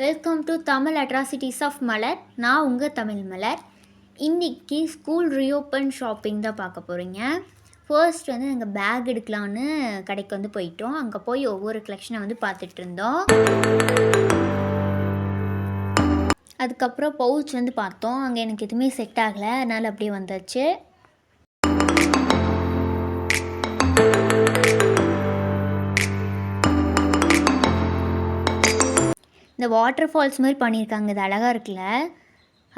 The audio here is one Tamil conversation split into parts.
Welcome to Tamil atrocities of Malar. நான் உங்கள் தமிழ் மலர். இன்றைக்கி ஸ்கூல் ரீஓப்பன் ஷாப்பிங் தான் பார்க்க போகிறீங்க. ஃபர்ஸ்ட் வந்து நாங்கள் பேக் எடுக்கலான்னு கடைக்கு வந்து போயிட்டோம். அங்கே போய் ஒவ்வொரு கலெக்ஷனை வந்து பார்த்துட்டு இருந்தோம். அதுக்கப்புறம் பவுச் வந்து பார்த்தோம். அங்கே எனக்கு எதுவுமே செட் ஆகலை, அதனால் அப்படியே வந்தாச்சு. இந்த வாட்டர் ஃபால்ஸ் மாதிரி பண்ணியிருக்காங்க, இது அழகாக இருக்குல்ல.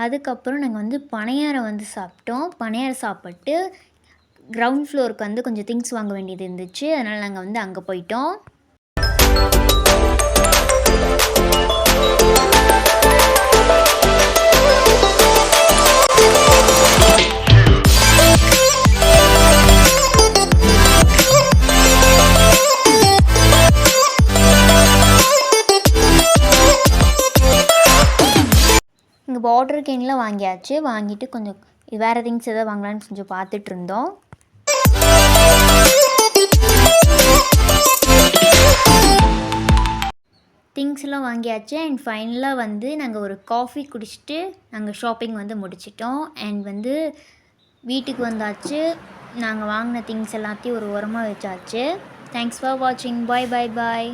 அதுக்கப்புறம் நாங்கள் வந்து பனையாரம் வந்து சாப்பிட்டோம். பனையாரம் சாப்பிட்டு கிரவுண்ட் ஃப்ளோருக்கு வந்து கொஞ்சம் திங்ஸ் வாங்க வேண்டியது இருந்துச்சு, அதனால் நாங்கள் வந்து அங்கே போயிட்டோம். இங்கே வாட்டர் கேன்லாம் வாங்கியாச்சு. வாங்கிட்டு கொஞ்சம் வேறு திங்ஸ் எதாவது வாங்கலான்னு கொஞ்சம் பார்த்துட்டு இருந்தோம். திங்ஸ் எல்லாம் வாங்கியாச்சு. அண்ட் ஃபைனலாக வந்து நாங்கள் ஒரு காஃபி குடிச்சிட்டு நாங்கள் ஷாப்பிங் வந்து முடிச்சிட்டோம். அண்ட் வந்து வீட்டுக்கு வந்தாச்சு. நாங்கள் வாங்கின திங்ஸ் எல்லாத்தையும் ஒரு ஓரமாக வச்சாச்சு. தேங்க்ஸ் ஃபார் வாட்சிங். பாய் பாய் பாய்.